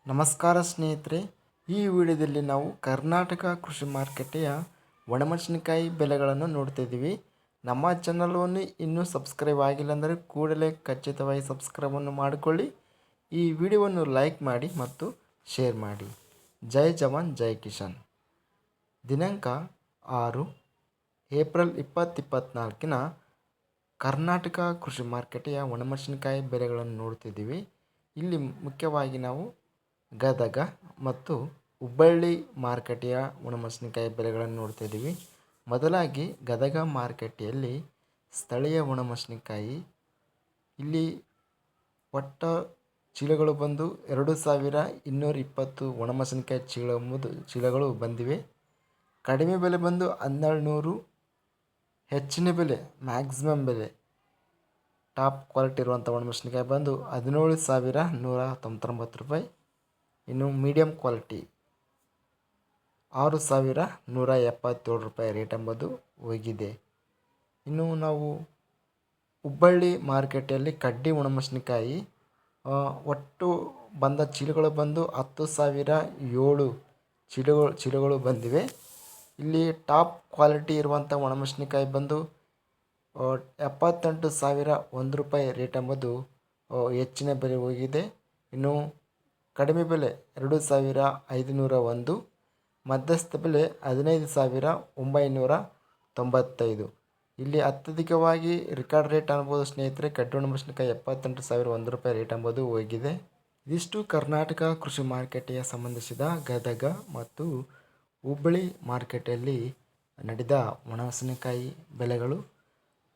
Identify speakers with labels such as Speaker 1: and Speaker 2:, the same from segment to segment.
Speaker 1: ನಮಸ್ಕಾರ ಸ್ನೇಹಿತರೆ, ಈ ವಿಡಿಯೋದಲ್ಲಿ ನಾವು ಕರ್ನಾಟಕ ಕೃಷಿ ಮಾರುಕಟ್ಟೆಯ ಒಣಮೆಣಸಿನಕಾಯಿ ಬೆಲೆಗಳನ್ನು ನೋಡ್ತಿದ್ದೀವಿ. ನಮ್ಮ ಚಾನಲನ್ನು ಇನ್ನೂ ಸಬ್ಸ್ಕ್ರೈಬ್ ಆಗಿಲ್ಲ ಅಂದರೆ ಕೂಡಲೇ ಖಚಿತವಾಗಿ ಸಬ್ಸ್ಕ್ರೈಬನ್ನು ಮಾಡಿಕೊಳ್ಳಿ. ಈ ವಿಡಿಯೋವನ್ನು ಲೈಕ್ ಮಾಡಿ ಮತ್ತು ಶೇರ್ ಮಾಡಿ. ಜೈ ಜವಾನ್ ಜೈ ಕಿಸಾನ್. ದಿನಾಂಕ 6 ಏಪ್ರಿಲ್ 2024 ಕರ್ನಾಟಕ ಕೃಷಿ ಮಾರುಕಟ್ಟೆಯ ಒಣಮೆಣಸಿನಕಾಯಿ ಬೆಲೆಗಳನ್ನು ನೋಡ್ತಿದ್ದೀವಿ. ಇಲ್ಲಿ ಮುಖ್ಯವಾಗಿ ನಾವು ಗದಗ ಮತ್ತು ಹುಬ್ಬಳ್ಳಿ ಮಾರುಕಟ್ಟೆಯ ಒಣಮೆಣಸಿನಕಾಯಿ ಬೆಲೆಗಳನ್ನು ನೋಡ್ತಾಯಿದ್ದೀವಿ. ಮೊದಲಾಗಿ ಗದಗ ಮಾರುಕಟ್ಟೆಯಲ್ಲಿ ಸ್ಥಳೀಯ ಒಣಮೆಣಸಿನಕಾಯಿ ಇಲ್ಲಿ ಒಟ್ಟು ಚೀಲಗಳು ಬಂದು 2220 ಒಣಮೆಣಸಿನಕಾಯಿ ಚೀಲಗಳು ಬಂದಿವೆ. ಕಡಿಮೆ ಬೆಲೆ ಬಂದು 1200, ಹೆಚ್ಚಿನ ಬೆಲೆ ಮ್ಯಾಕ್ಸಿಮಮ್ ಬೆಲೆ ಟಾಪ್ ಕ್ವಾಲಿಟಿ ಇರುವಂಥ ಒಣಮೆಣಸಿನಕಾಯಿ ಬಂದು 17,199 ರೂಪಾಯಿ. ಇನ್ನು ಮೀಡಿಯಮ್ ಕ್ವಾಲಿಟಿ 6,177 ರೂಪಾಯಿ ರೇಟ್ ಎಂಬುದು ಹೋಗಿದೆ. ಇನ್ನು ನಾವು ಹುಬ್ಬಳ್ಳಿ ಮಾರುಕಟ್ಟೆಯಲ್ಲಿ ಕಡ್ಡಿ ಒಣಮೆಣಸಿನಕಾಯಿ ಒಟ್ಟು ಬಂದ ಚೀಲಗಳು ಬಂದು 10,007 ಚೀಲಗಳು ಬಂದಿವೆ. ಇಲ್ಲಿ ಟಾಪ್ ಕ್ವಾಲಿಟಿ ಇರುವಂಥ ಒಣಮೆಣಸಿನಕಾಯಿ ಬಂದು 78,001 ರೂಪಾಯಿ ರೇಟ್ ಎಂಬುದು ಹೆಚ್ಚಿನ ಬೆಲೆ ಹೋಗಿದೆ. ಇನ್ನು ಕಡಿಮೆ ಬೆಲೆ 2,501, ಮಧ್ಯಸ್ಥ ಬೆಲೆ 15,995. ಇಲ್ಲಿ ಅತ್ಯಧಿಕವಾಗಿ ರೆಕಾರ್ಡ್ ರೇಟ್ ಅನ್ಬೋದು ಸ್ನೇಹಿತರೆ. ಕಡ್ಡಿ ಒಣಮೆಣಸಿನಕಾಯಿ 78,001 ರೂಪಾಯಿ ರೇಟ್ ಎಂಬುದು ಹೋಗಿದೆ. ಇದಿಷ್ಟು ಕರ್ನಾಟಕ ಕೃಷಿ ಮಾರುಕಟ್ಟೆಯ ಸಂಬಂಧಿಸಿದ ಗದಗ ಮತ್ತು ಹುಬ್ಬಳ್ಳಿ ಮಾರುಕಟ್ಟೆಯಲ್ಲಿ ನಡೆದ ಒಣಮೆಣಸಿನಕಾಯಿ ಬೆಲೆಗಳು.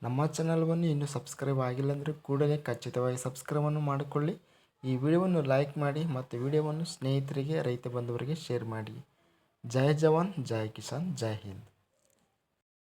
Speaker 1: ನಮ್ಮ ಚಾನಲ್ವನ್ನು ಇನ್ನೂ ಸಬ್ಸ್ಕ್ರೈಬ್ ಆಗಿಲ್ಲ ಅಂದರೆ ಕೂಡಲೇ ಖಚಿತವಾಗಿ ಸಬ್ಸ್ಕ್ರೈಬನ್ನು ಮಾಡಿಕೊಳ್ಳಿ. ಈ ವಿಡಿಯೋವನ್ನು ಲೈಕ್ ಮಾಡಿ ಮತ್ತು ವಿಡಿಯೋವನ್ನು ಸ್ನೇಹಿತರಿಗೆ, ರೈತ ಬಂಧುವರಿಗೆ ಶೇರ್ ಮಾಡಿ. ಜೈ ಜವಾನ್ ಜೈ ಕಿಸಾನ್, ಜೈ ಹಿಂದ್.